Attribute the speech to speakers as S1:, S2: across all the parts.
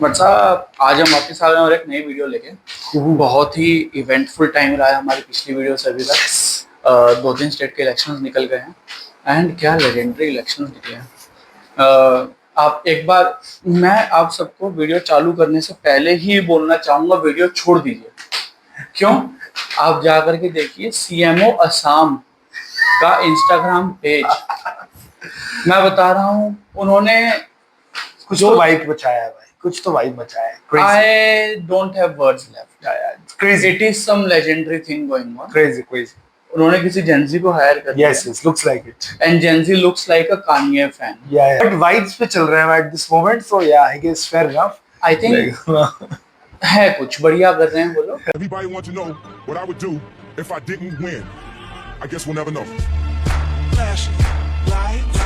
S1: But साहब आज हम वापस आ गए और एक नई वीडियो लेके। बहुत ही इवेंटफुल टाइम रहा है हमारी पिछली वीडियो से अभी तक। 2-3 स्टेट के इलेक्शंस निकल गए हैं एंड क्या लेजेंडरी इलेक्शंस निकले हैं। आप एक बार, मैं आप सबको वीडियो चालू करने से पहले ही बोलना चाहूंगा, वीडियो छोड़ दीजिए। क्यों? आप जा करके देखिए सीएमओ असम का इंस्टाग्राम पेज। मैं बता रहा हूँ, उन्होंने
S2: कुछ तो वाइब बचाया है भाई, कुछ तो वाइब बचाया है।
S1: I don't have words left.
S2: It's crazy.
S1: It is some legendary thing going on.
S2: Crazy.
S1: उन्होंने किसी जेंजी को हायर कर दिया।
S2: Yes, looks like it.
S1: And Gen Z looks like a Kanye fan.
S2: Yeah. But vibes पे चल रहे हैं at this moment, so yeah, I guess fair enough.
S1: I think है कुछ बढ़िया कर रहे हैं वो लोग।
S3: Everybody wants to know what I would do if I didn't win. I guess we'll never know. Flashing lights.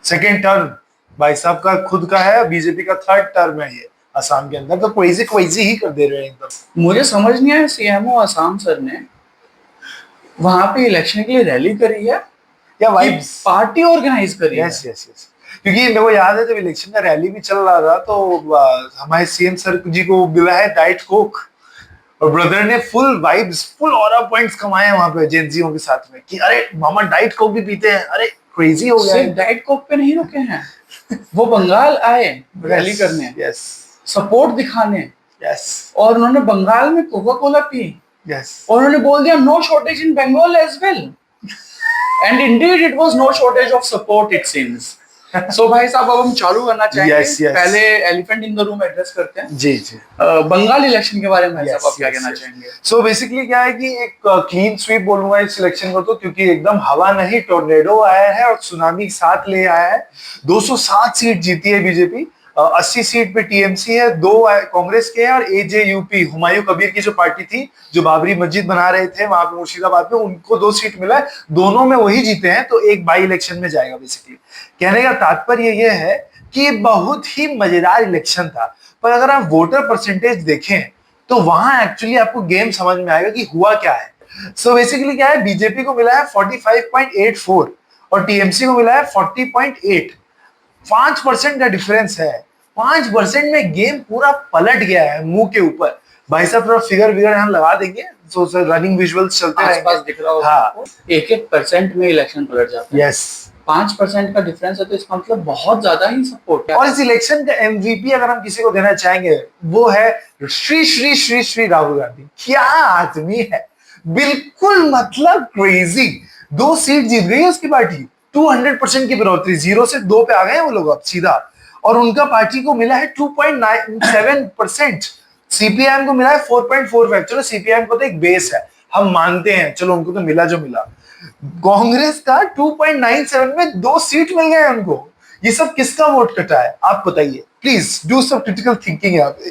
S2: Second term भाई साहब का खुद का है, बीजेपी का थर्ड टर्म है ये असम के अंदर, तो क्रेजी ही कर दे रहे हैं एकदम।
S1: मुझे समझ नहीं आया सीएमओ असम सर ने वहां पे इलेक्शन के लिए रैली करी है
S2: या वाइब्स
S1: पार्टी ऑर्गेनाइज करी है।
S2: यस क्योंकि मेरे को याद है जब इलेक्शन का रैली भी चल रहा था तो हमारे सीएम सर जी को मिला है डाइट कोक और ब्रदर ने full vibes, full aura points कमाए वहां पे जेंजियों के साथ में कि अरे मामा डाइट कोक भी पीते हैं। अरे क्रेजी हो गया है।
S1: डाइट कोक पे नहीं रुके हैं वो बंगाल आए रैली करने,
S2: यस
S1: सपोर्ट दिखाने,
S2: यस
S1: और उन्होंने बंगाल में कोका कोला पी,
S2: यस
S1: और उन्होंने बोल दिया no shortage in Bengal as well, and indeed it was no shortage of support it seems. So भाई साहब अब हम चालू करना चाहेंगे।
S2: Yes.
S1: पहले elephant in the room address करते हैं।
S2: जी
S1: बंगाल इलेक्शन के बारे में भाई साहब आप क्या कहना चाहेंगे?
S2: सो बेसिकली क्या है कि एक क्लीन स्वीप बोलूंगा इस इलेक्शन को, तो क्योंकि एकदम हवा नहीं टोर्नेडो आया है और सुनामी साथ ले आया है। 207 सीट जीती है बीजेपी, 80 सीट पे टीएमसी है, 2 कांग्रेस के हैं और एजेयूपी हुमायूं कबीर की जो पार्टी थी जो बाबरी मस्जिद बना रहे थे वहां पे मुर्शिदाबाद में, उनको 2 सीट मिला है, दोनों में वही जीते हैं, तो एक बाई इलेक्शन में जाएगा। बेसिकली कहने का तात्पर्य ये है कि बहुत ही मजेदार इलेक्शन था, पर अगर आप वोटर परसेंटेज देखें तो वहां एक्चुअली आपको गेम समझ में आएगा कि हुआ क्या है। सो बेसिकली क्या है, बीजेपी को मिला है 45.84 और टीएमसी को मिला है 40.8। 5% का डिफरेंस है। 5% में गेम पूरा पलट गया है मुंह के ऊपर। भाई साहब थोड़ा फिगर यहाँ लगा देंगे, सो सर रनिंग विजुअल्स चलते हैं
S1: आसपास दिख रहा होगा। हाँ, 1% में इलेक्शन पलट जाता है।
S2: यस
S1: 5% का डिफरेंस है, तो इसका मतलब बहुत ज्यादा ही सपोर्ट है।
S2: और इस इलेक्शन का एमवीपी अगर हम किसी को देना चाहेंगे वो है श्री श्री श्री श्री राहुल गांधी। क्या आदमी है, बिल्कुल मतलब क्रेजी। 2 सीट जीत गई है उसकी पार्टी, 200% की बढ़ोतरी, 0 से 2 पे आ गए हैं वो लोग अब सीधा, और उनका पार्टी को मिला है 2.97%। सीपीआईएम को मिला है 4.45। चलो सीपीआईएम को तो एक बेस है, हम मानते हैं, चलो उनको तो मिला जो मिला। कांग्रेस का 2.97 में 2 सीट मिल गए उनको। ये सब किसका वोट कटा है आप बताइए, please do some critical thinking यहाँ पे।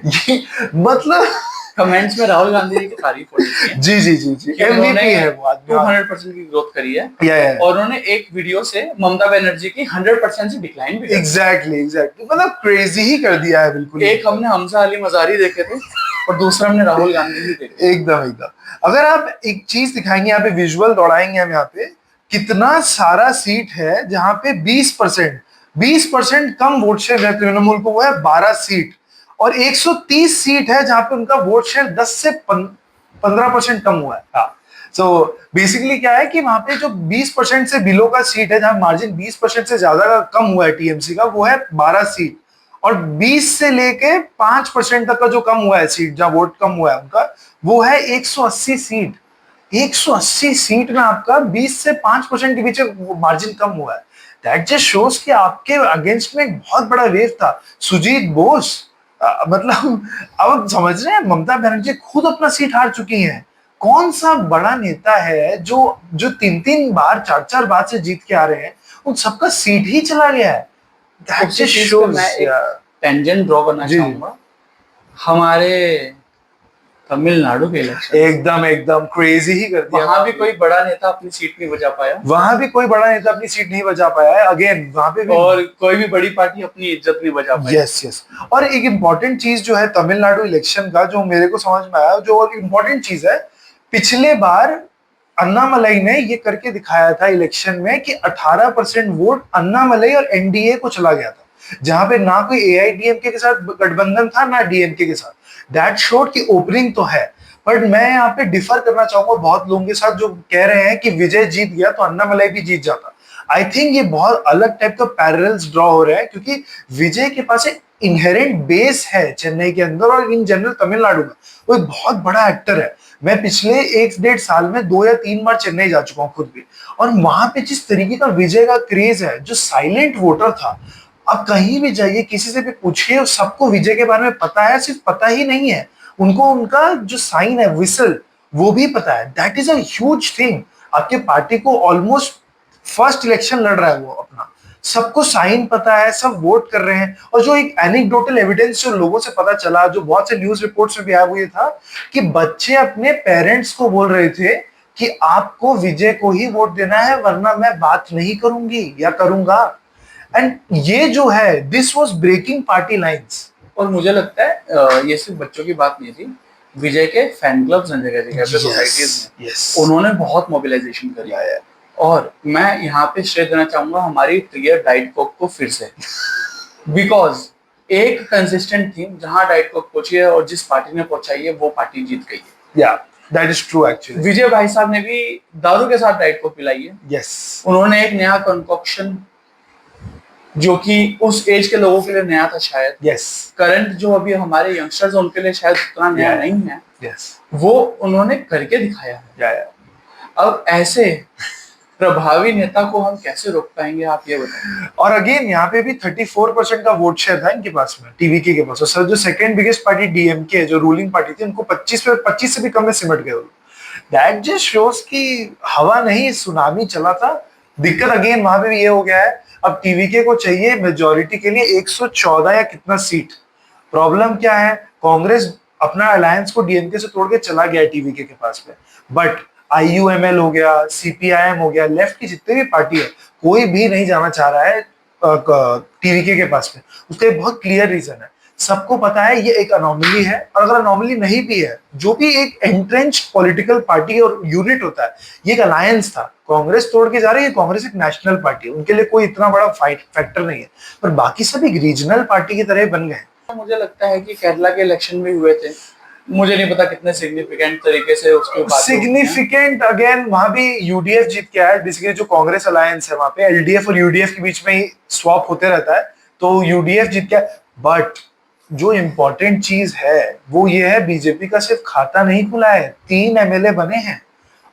S2: ये मतलब
S1: कमेंट्स में राहुल गांधी जी की तारीफ हो रही है।
S2: जी एमवीपी है वो आदमी,
S1: 200% की ग्रोथ करी है। और उन्होंने एक वीडियो से ममता बनर्जी की 100% से डिक्लाइन भी
S2: एग्जैक्टली मतलब क्रेजी ही कर दिया है बिल्कुल।
S1: एक हमने हमजा अली मजारी देखे थे और दूसरा हमने राहुल गांधी जी देखे।
S2: एकदम अगर आप एक चीज दिखाएंगे यहाँ पे, विजुअल दौड़ाएंगे हम यहाँ पे, कितना सारा सीट है जहाँ पे 20% कम वोट शेयर है तृणमूल को, वो है 12 सीट, और 130 सीट है जहां पे उनका वोट शेयर 10 से 15% कम हुआ है। सो बेसिकली क्या है कि वहां पे जो 20% से बिलो का सीट है, जहां मार्जिन 20% से ज्यादा का कम हुआ है टीएमसी का, वो है 12 सीट, और 20 से लेके 5% तक का जो कम हुआ है सीट, जहां वोट कम हुआ है उनका, वो है 180 सीट। 180 सीट में आपका 20 से 5% के बीच मार्जिन कम हुआ है। दैट जस्ट शोज कि आपके अगेंस्ट में एक बहुत बड़ा वेव था। सुजीत बोस, मतलब अब समझ रहे हैं, ममता बनर्जी खुद अपना सीट हार चुकी हैं। कौन सा बड़ा नेता है जो 3 बार 4 बार से जीत के आ रहे हैं, उन सबका सीट ही चला गया है।
S1: टेंजेंट ड्रॉ करना चाहूंगा हमारे तमिलनाडु के इलेक्शन।
S2: एकदम क्रेजी ही कर दिया।
S1: वहां भी कोई बड़ा नेता अपनी सीट नहीं बचा पाया। अगेन वहां पे भी, और कोई भी बड़ी पार्टी अपनी इज्जत नहीं बचा पाई।
S2: यस और एक इम्पोर्टेंट चीज जो है तमिलनाडु इलेक्शन का, जो मेरे को समझ में आया, जो इम्पोर्टेंट चीज है, पिछले बार अन्नामलाई ने ये करके दिखाया था इलेक्शन में कि 18% वोट अन्नामलाई और एनडीए को चला गया था, जहां पे ना कोई एआईडीएमके के साथ गठबंधन था ना डीएमके के साथ। दैट शोड की ओपनिंग तो है, बट मैं यहाँ पे डिफर करना चाहूंगा बहुत लोगों के साथ जो कह रहे हैं कि विजय जीत गया तो अन्नामलाई भी जीत जाता। आई थिंक ये बहुत अलग टाइप का पैरेलल्स ड्रॉ हो रहा है, क्योंकि विजय के पास एक इनहेरेंट बेस है चेन्नई के अंदर और इन जनरल तमिलनाडु में। वो एक बहुत बड़ा एक्टर है। मैं पिछले 1-1.5 साल में 2 या 3 बार चेन्नई जा चुका हूँ खुद भी, और वहां पे जिस तरीके का विजय का क्रेज है, जो साइलेंट वोटर था, अब कहीं भी जाइए किसी से भी पूछिए, सबको विजय के बारे में पता है। सिर्फ पता ही नहीं है, उनको उनका जो साइन है विसल वो भी पता है। That is a huge thing. आपके पार्टी को ऑलमोस्ट फर्स्ट इलेक्शन लड़ रहा है वो अपना, सबको साइन पता है, सब वोट कर रहे हैं। और जो एक एनेक्डोटल एविडेंस जो लोगों से पता चला, जो बहुत से न्यूज रिपोर्ट्स में भी आया, वो ये था कि बच्चे अपने पेरेंट्स को बोल रहे थे कि आपको विजय को ही वोट देना है वरना मैं बात नहीं करूंगी या करूंगा। एंड ये जो है, this was breaking party lines.
S1: और मुझे लगता है ये सिर्फ बच्चों की बात नहीं थी, विजय के फैन क्लब्स हैं जगह जगह पे, सोसाइटीज में उन्होंने बहुत मोबिलाइजेशन करी है। और मैं यहाँ पे श्रेय देना चाहूंगा हमारी ट्रियर डाइट कोक को फिर से, बिकॉज एक कंसिस्टेंट थीम जहां डाइट कोक पहुंची है और जिस पार्टी ने पहुंचाई है वो पार्टी जीत गई है।
S2: या दैट इज ट्रू एक्चुअली।
S1: विजय भाई साहब ने भी दारू के साथ डाइट कोक पिलाई है।
S2: यस,
S1: उन्होंने एक नया कंकॉक्शन जो कि उस एज के लोगों के लिए नया था शायद,
S2: यस,
S1: करंट जो अभी हमारे यंगस्टर्स उनके लिए शायद उतना नया नहीं है,
S2: यस,
S1: वो उन्होंने करके दिखाया है।
S2: या
S1: अब ऐसे प्रभावी नेता को हम कैसे रोक पाएंगे, आप ये बताएं।
S2: और अगेन यहाँ पे भी 34% का वोट शेयर था इनके पास में, टीवीके के पास। और सर जो सेकंड बिगेस्ट पार्टी डीएमके है, जो रूलिंग पार्टी थी, उनको 25 से भी कम में सिमट गए। दैट जस्ट शोज कि हवा नहीं, सुनामी चला था। दिक्कत अगेन वहां पे भी ये हो गया है, अब टीवीके को चाहिए मेजोरिटी के लिए 114 या कितना सीट। प्रॉब्लम क्या है, कांग्रेस अपना अलायंस को डीएमके से तोड़ के चला गया टीवीके के पास में, बट आईयूएमएल हो गया, सीपीआईएम हो गया, लेफ्ट की जितने भी पार्टी है, कोई भी नहीं जाना चाह रहा है टीवीके के पास में। उसका एक बहुत क्लियर रीजन है, सबको पता है ये एक अनोमली है। और अगर अनोमली नहीं भी है, जो भी एक एंट्रेंच्ड पॉलिटिकल पार्टी और यूनिट होता है, ये एक अलायंस था, कांग्रेस तोड़ के जा रही है। कांग्रेस एक नेशनल पार्टी है, उनके लिए कोई इतना बड़ा फैक्टर नहीं है, पर बाकी सब एक रीजनल पार्टी की तरह बन गए।
S1: मुझे लगता है कि केरला के इलेक्शन भी हुए थे, मुझे नहीं पता कितने सिग्निफिकेंट तरीके से उसके बाद
S2: सिग्निफिकेंट अगेन वहां भी यूडीएफ जीत के आया। बेसिकली जो कांग्रेस अलायंस है वहां पे एलडीएफ और यूडीएफ के बीच में ही स्वैप होते रहता है, तो यूडीएफ जीत गया। बट जो इम्पोर्टेंट चीज है वो ये है, बीजेपी का सिर्फ खाता नहीं खुला है, 3 एमएलए बने हैं।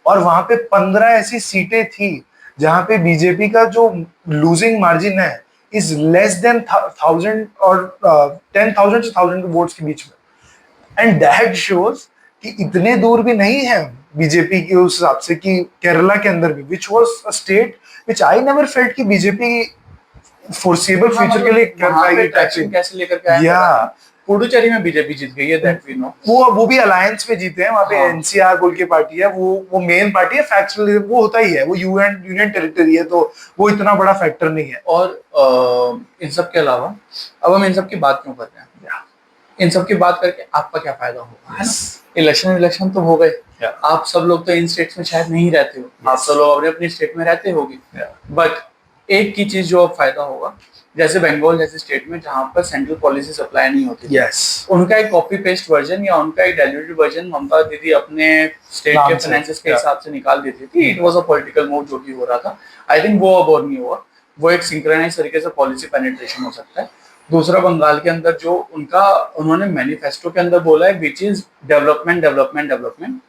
S2: और वहां पे 15 ऐसी सीटें थी जहां पे बीजेपी का जो लूजिंग मार्जिन है इज लेस देन 1000 और 10,000 से 1000 के वोट्स के बीच में। एंड दैट शोज कि इतने दूर भी नहीं है बीजेपी के उस हिसाब से कि केरला के अंदर भी, which was a state which I never felt कि बीजेपी फोर्सेबल फ्यूचर के लिए कर पाएगी।
S1: ट्रैक्शन कैसे लेकर के आया,
S2: या
S1: पुडुचेरी में बीजेपी जीत गई है, दैट वी नो।
S2: वो भी अलायंस में जीते हैं, वहां पे एनसीआर बोल के पार्टी है, वो मेन पार्टी है। फैक्शनलिज्म वो होता ही है, वो यूनियन टेरिटरी है, तो वो इतना बड़ा फैक्टर नहीं है।
S1: और इन सब के अलावा अब हम इन सब की बात क्यों कर रहे हैं, इन सब की बात करके आपका क्या फायदा होगा, है ना। इलेक्शन तो हो गए, आप सब लोग तो इन स्टेट्स में शायद नहीं रहते हो, आप सब लोग अपने अपनी स्टेट में रहते होगे, बट एक की चीज जो अब फायदा होगा, जैसे बंगाल जैसे स्टेट में जहां पर सेंट्रल पॉलिसी सप्लाई नहीं होती, उनका एक कॉपी पेस्ट वर्जन या उनका एक डाइल्यूटेड वर्जन ममता दीदी अपने स्टेट के फाइनेंसेस के हिसाब से निकाल देती थी। It was a political move जो कि हो रहा था। आई थिंक वो अब और नहीं हुआ, वो एक सिंक्रोनाइज तरीके से पॉलिसी पेनिट्रेशन हो सकता है। दूसरा, बंगाल के अंदर जो उन्होंने मैनिफेस्टो के अंदर बोला है, which is development development development,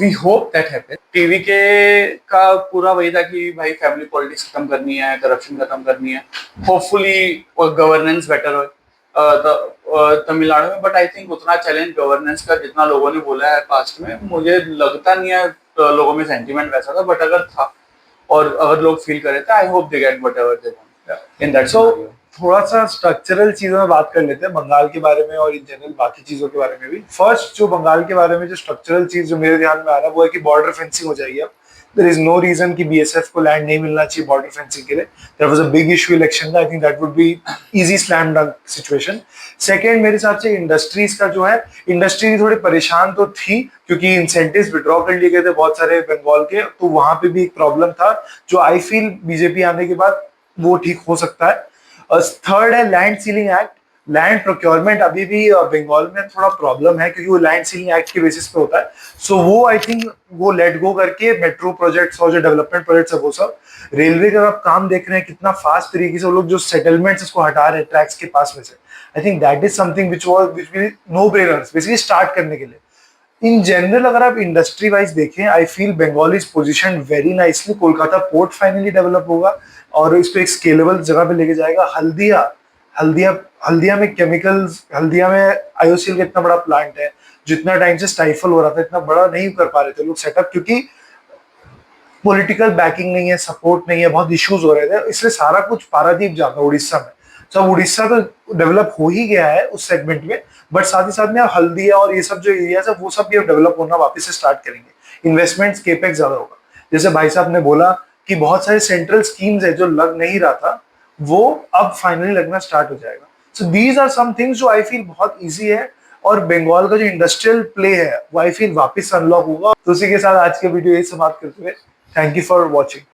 S1: we hope that happen. TV के का पूरा वही था कि भाई फैमिली पॉलिटिक्स खत्म करनी है, करप्शन खत्म करनी है, होपफुली गवर्नेंस बेटर हो तमिलनाडु में। बट आई थिंक उतना चैलेंज गवर्नेंस का जितना लोगों ने बोला है पास्ट में, मुझे लगता नहीं है लोगों में सेंटीमेंट वैसा था, बट अगर था और अगर लोग फील करे थे, I hope they get whatever they want in that. So
S2: थोड़ा सा स्ट्रक्चरल चीजों में बात कर लेते हैं बंगाल के बारे में और इन जनरल बाकी चीजों के बारे में भी। फर्स्ट जो बंगाल के बारे में जो स्ट्रक्चरल चीज जो मेरे ध्यान में आ रहा है वो है कि बॉर्डर फेंसिंग हो जाएगी अब, देयर इज नो रीजन कि बीएसएफ को लैंड नहीं मिलना चाहिए बॉर्डर फेंसिंग के लिए. There was a big issue election का. I think that would be easy slam dunk situation. Second मेरे हिसाब से इंडस्ट्रीज का जो है, इंडस्ट्री थोड़ी परेशान तो थी क्योंकि इंसेंटिव्स विड्रॉ कर लिए गए थे बहुत सारे बंगाल के, तो वहां पे भी एक प्रॉब्लम था जो आई फील बीजेपी आने के बाद वो ठीक हो सकता है. थर्ड है land ceiling act. Land procurement अभी भी बंगाल में थोड़ा प्रॉब्लम है क्योंकि वो लैंड सीलिंग एक्ट के बेसिस पे होता है. सो वो आई थिंक वो लेट गो करके मेट्रो प्रोजेक्ट्स और जो डेवलपमेंट प्रोजेक्ट्स है वो सब. रेलवे का आप काम देख रहे हैं कितना फास्ट तरीके से वो लोग जो सेटलमेंट्स इसको हटा रहे हैं ट्रैक्स के पास में से. I think that is something which no brainers basically start करने के लिए. इन जनरल अगर आप इंडस्ट्री वाइज देखें, I feel Bengal is position very nicely. Kolkata port finally develop होगा और इसको एक स्केलेबल जगह पे लेके जाएगा. हल्दिया में केमिकल्स, हल्दिया में आईओसीएल का इतना बड़ा प्लांट है, जितना टाइम से स्टाइफल हो रहा था इतना बड़ा नहीं कर पा रहे थे लोग सेटअप क्योंकि पॉलिटिकल बैकिंग नहीं है, सपोर्ट नहीं है, बहुत इश्यूज हो रहे थे. इसलिए सारा कुछ पारादीप जाता उड़ीसा में. सब उड़ीसा तो डेवलप हो ही गया है उस सेगमेंट में, बट साथ ही साथ में हल्दिया और ये सब जो एरियाज है वो सब भी डेवलप होना वापस से स्टार्ट करेंगे. इन्वेस्टमेंट्स केपेक्स ज्यादा होगा. जैसे भाई साहब ने बोला कि बहुत सारे सेंट्रल स्कीम्स है जो लग नहीं रहा था वो अब फाइनली लगना स्टार्ट हो जाएगा. So these are some things जो आई फील बहुत ईजी है और बंगाल का जो इंडस्ट्रियल प्ले है वो आई फील वापस अनलॉक होगा. तो उसी के साथ आज के वीडियो यही समाप्त करते हुए थैंक यू फॉर वॉचिंग.